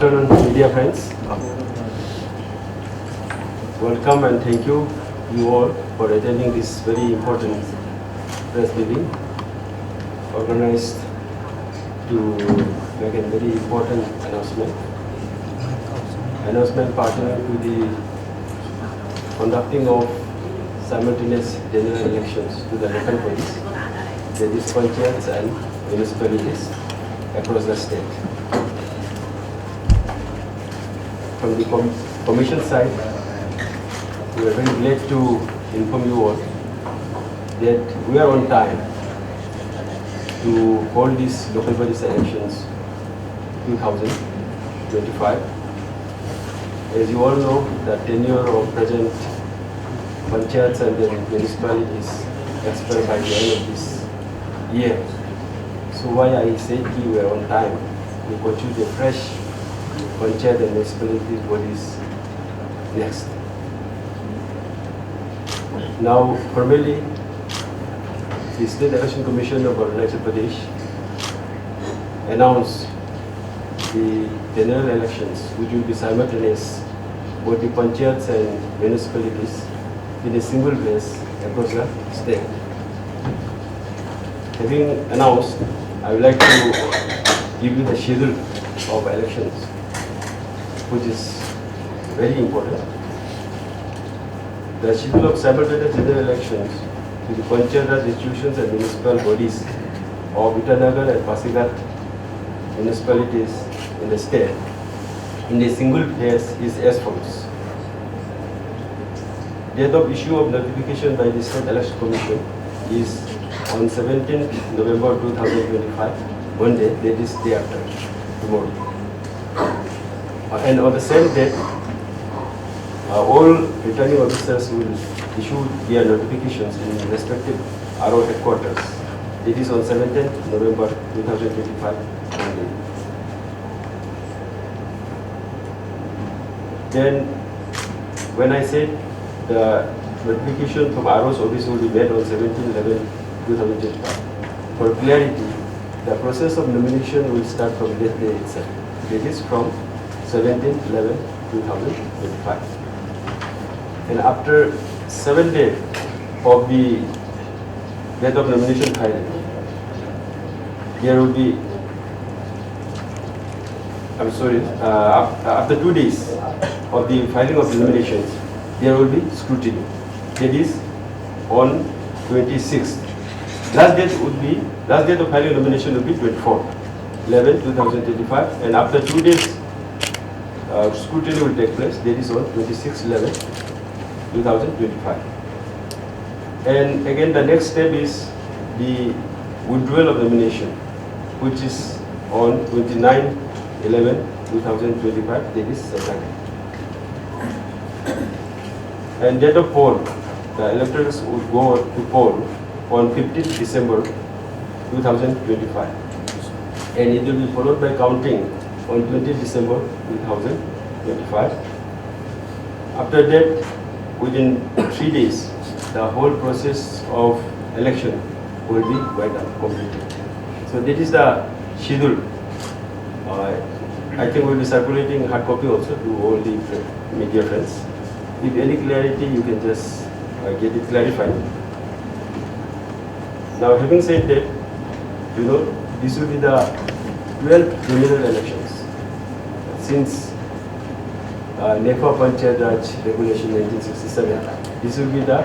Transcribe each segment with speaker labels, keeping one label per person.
Speaker 1: Good afternoon, media friends. Welcome and thank you all for attending this very important press meeting organized to make a very important announcement. Announcement pertaining to the conducting of simultaneous general elections to the local bodies, that is panchayats and municipalities across the state. From the Commission side, we are very glad to inform you all that we are on time to hold these local bodies elections 2025. As you all know, the tenure of present panchayats and then municipalities expired by the end of this year. So why I say we are on time to constitute a fresh panchayat and municipalities bodies next. Now, formally, the State Election Commission of Arunachal Pradesh announced the general elections, which will be simultaneous both the panchayats and municipalities in a single place across the state. Having announced, I would like to give you the schedule of elections, which is very important. The schedule of simultaneous general elections to the Panchayati Raj Institutions and municipal bodies of Itanagar and Pasighat municipalities in the state in a single phase is as follows. Date of issue of notification by the State Election Commission is on 17th November 2025, Monday, that is day after, tomorrow. And on the same day, all returning officers will issue their notifications in respective RO headquarters. It is on 17th November 2025, Monday. Then, when I said the notification from RO's office will be made on 17/11/2025, for clarity, the process of nomination will start from that day itself. It is from 17/11/2025. And after 7 days of the date of nomination filing, there will be, after 2 days of the filing of the nominations, there will be scrutiny. That is on 26th. Last date of filing nomination will be 24/11/2025, and after 2 days, scrutiny will take place. That is on 26/11/2025. And again, the next step is the withdrawal of nomination, which is on 29/11/2025. That is Saturday. And date of poll, the electors would go to poll on 15th December 2025. And it will be followed by counting on 20th December 2025. After that, within 3 days, the whole process of election will be completed. So that is the schedule. I think we will be circulating hard copy also to all the media friends. If any clarity, you can just get it clarified. Now, having said that, this will be the 12th general elections since NEPA Panchayat Raj Regulation 1967. This will be the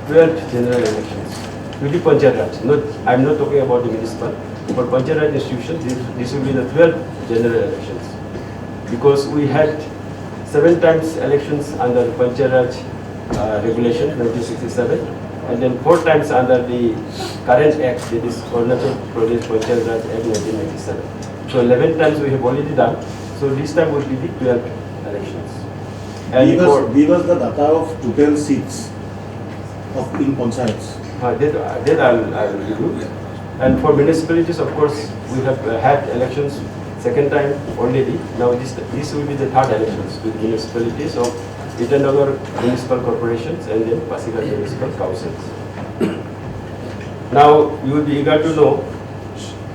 Speaker 1: 12th general elections with the Panchayat Raj. I am not talking about the municipal. For Panchayat Raj institutions, this will be the 12th general elections, because we had 7 times elections under the Panchayat Raj Regulation 1967, and then 4 times under the current act, that is Arunachal Pradesh Panchayat Raj Act 1997. So 11 times we have already done. So this time will be the 12th elections. And
Speaker 2: give us the data of total seats in panchayats.
Speaker 1: That I will give you. And for municipalities, of course, we have had elections second time already. Now this will be the third elections with municipalities of Itanagar Municipal Corporations and then Pasighat Municipal Councils. Now you will be eager to know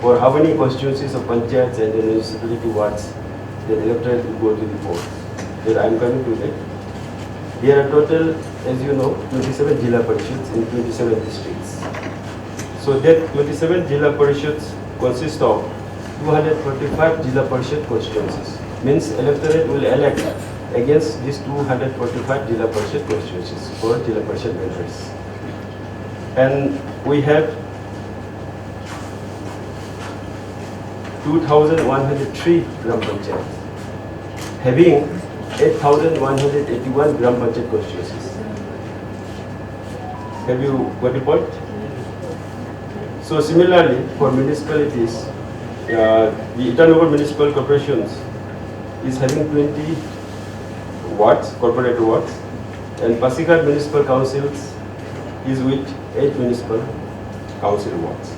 Speaker 1: for how many constituencies of panchayats and the municipality wards the electorate will go to the polls. Then I am coming to that. There are total, as you know, 27 Zilla Parishads in 27 districts. So that 27 Zilla Parishads consist of 245 Zilla Parishad constituencies. Means electorate will elect against these 245 Zilla Parishad constituencies for Zilla Parishad members. And we have 2,103 Gram Panchayats, having 8,181 Gram Panchayat constituencies. Have you got the point? So similarly, for municipalities, the Itanagar Municipal Corporation is having 20 wards, corporate wards, and Pasighat Municipal Councils is with 8 municipal council wards.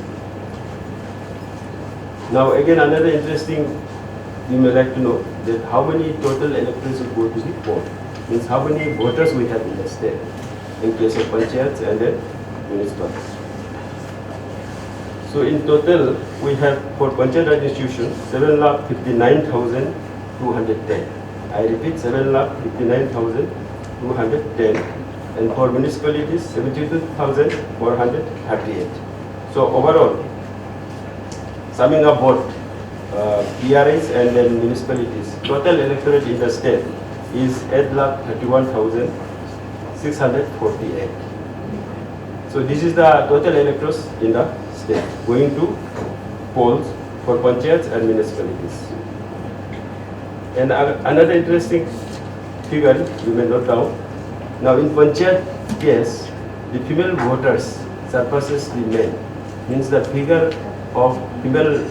Speaker 1: Now again, another interesting, you may like to know that how many total electors will go to the poll. Means how many voters we have in the state in case of panchayats and then municipalities. So in total, we have for Panchayati Raj Institutions 7,59,210. I repeat, 7,59,210, and for municipalities 72,438. So overall, summing up both PRIs and then municipalities, total electorate in the state is 8,31,648. So this is the total electors in the state going to polls for panchayats and municipalities. And another interesting figure you may note down. Now in panchayat case, the female voters surpasses the male. Means the figure of female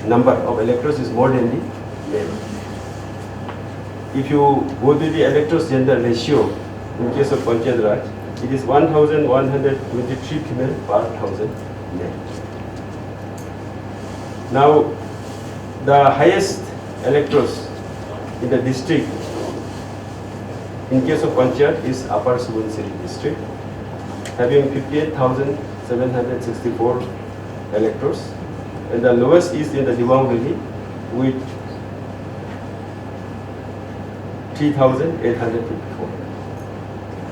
Speaker 1: number of electors is more than the male. If you go to the electors gender ratio in case of Panchayat Raj, it is 1,123 female per 1,000 male. Now the highest electors in the district in case of Panchayat is Upper Subansiri district, having 58,764 electors, and the lowest is in the Dibang Valley with 3,854.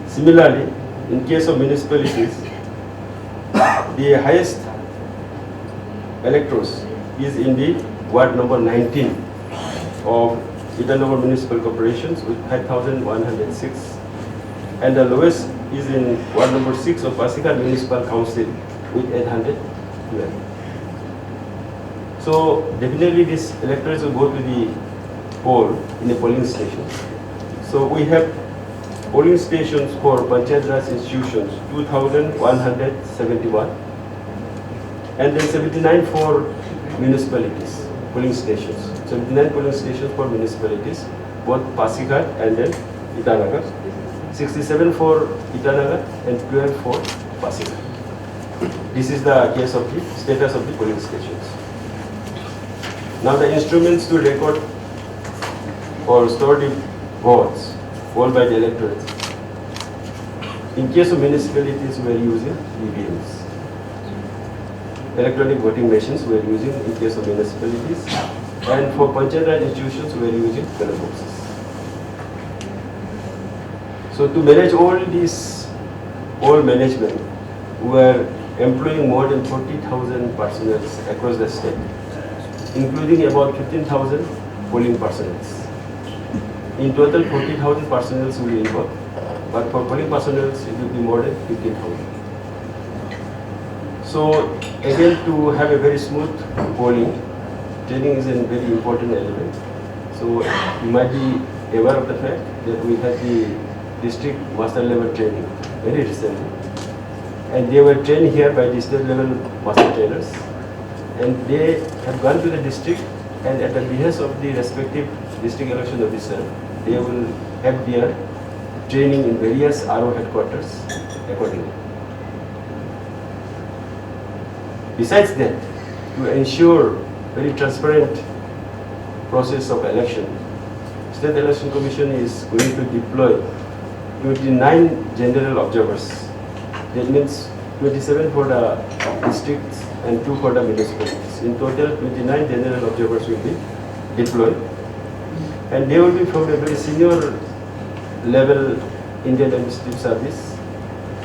Speaker 1: Similarly, in case of municipalities, the highest electors is in the ward number 19 of Itanagar Municipal Corporations with 5,106, and the lowest is in ward number 6 of Pasighat Municipal Council with 812. So definitely these electors will go to the poll in the polling station. So we have polling stations for Panchayati Raj Institutions 2,171, and then 79 for municipalities polling stations. 79 polling stations for municipalities, both Pasighat and then Itanagar. 67 for Itanagar and 12 for Pasighat. This is the case of the status of the polling stations. Now the instruments to record or store the votes polled by the electorate. In case of municipalities, we are using EVMs. Electronic voting machines we are using in case of municipalities, and for Panchayati Raj institutions we are using ballot boxes. So to manage all this, all management, we are employing more than 40,000 personnel across the state, including about 15,000 polling personnel. In total, 40,000 personnel will involve, but for polling personnel, it will be more than 15,000. So again, to have a very smooth polling, training is a very important element. So you might be aware of the fact that we had the district master level training very recently, and they were trained here by the state level master trainers, and they have gone to the district, and at the behest of the respective district election officer, they will have their training in various RO headquarters accordingly. Besides that, to ensure very transparent process of election, State Election Commission is going to deploy 29 general observers. That means 27 for the districts and 2 for the municipalities. In total, 29 general observers will be deployed. And they will be from a very senior level Indian Administrative Service,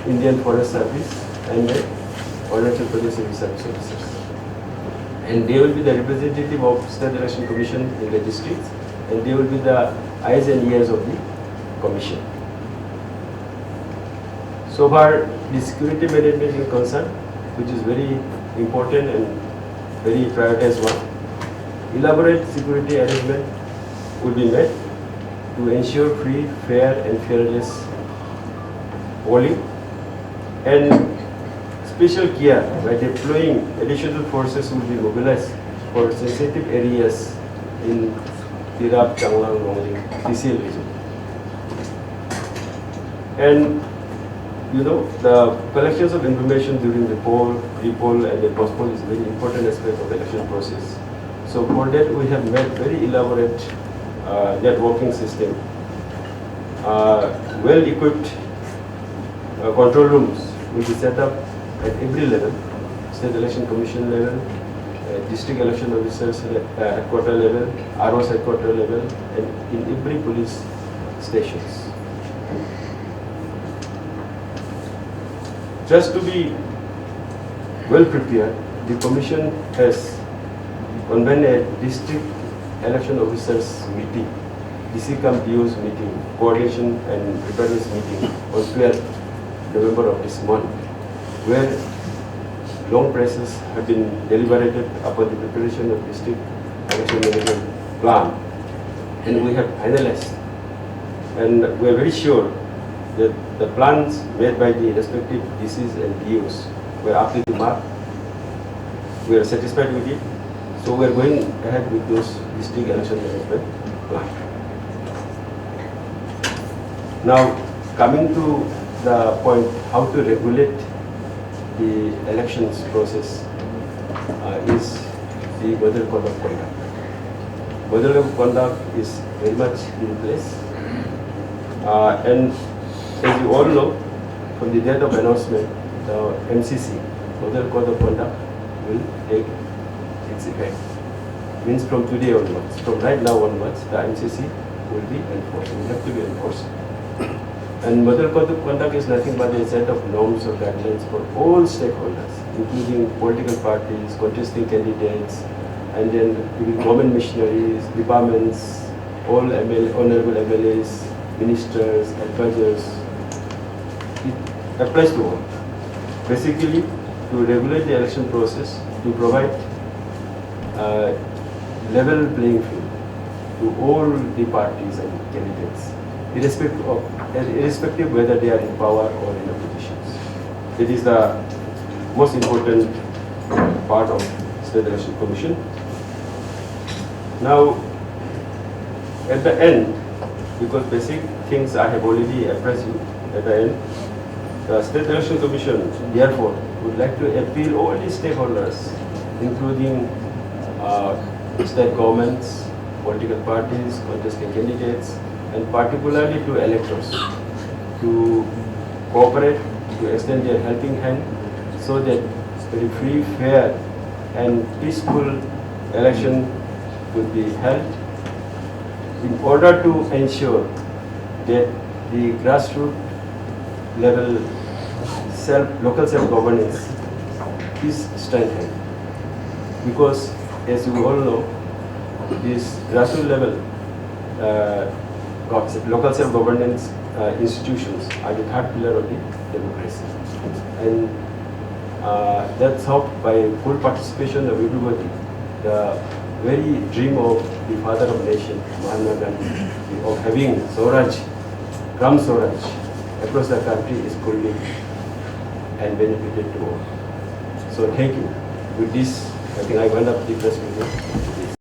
Speaker 1: Indian Forest Service, and the Arunachal Pradesh Civil Service officers. And they will be the representative of State Election Commission in the districts, and they will be the eyes and ears of the commission. So far, the security management is concerned, which is very important and very prioritized one. Elaborate security arrangement will be made to ensure free, fair and fearless polling, and special care by deploying additional forces will be mobilized for sensitive areas in Tirap, Changlang, Longling, TCL region. And you know, the collections of information during the poll, pre-poll and the post-poll is a very important aspect of the election process. So for that we have made very elaborate networking system, well-equipped control rooms will be set up at every level, State Election Commission level, District Election Officers headquarter level, RO's headquarter level, and in every police stations. Just to be well prepared, the Commission has convened a District Election Officers meeting, DC-cum-DO's meeting, coordination and preparedness meeting on 12th November of this month, where long presses have been deliberated upon the preparation of District Election Management Plan, and we have finalized. And we are very sure that the plans made by the respective DCs and DOs were up to the mark. We are satisfied with it. So we are going ahead with those district election management plan. Now, coming to the point how to regulate the elections process is the model code of conduct. Model code of conduct is very much in place. And as you all know, from the date of announcement, the MCC, Model Code of Conduct, will take its effect. Means from today onwards, from right now onwards, the MCC will be enforced, will have to be enforced. And Model Code of Conduct is nothing but a set of norms or guidelines for all stakeholders, including political parties, contesting candidates, and then government missionaries, departments, all honorable MLAs, ministers, advisors. It applies to all. Basically, to regulate the election process, to provide level playing field to all the parties and candidates, irrespective whether they are in power or in oppositions. It is the most important part of State Election Commission. Now, at the end, because basic things I have already apprised you, at the end, the State Election Commission, therefore, would like to appeal all the stakeholders, including state governments, political parties, contesting candidates, and particularly to electors, to cooperate, to extend their helping hand, so that very free, fair, and peaceful election would be held, in order to ensure that the grassroots level local self-governance is strengthened. Because as you all know, this grassroots level local self-governance institutions are the third pillar of the democracy. And that's how by full participation of everybody, the very dream of the father of nation, Mahatma Gandhi, of having Swaraj, Gram Swaraj across the country is fully and benefited to all. So thank you. With this, I think I wind up the press meeting.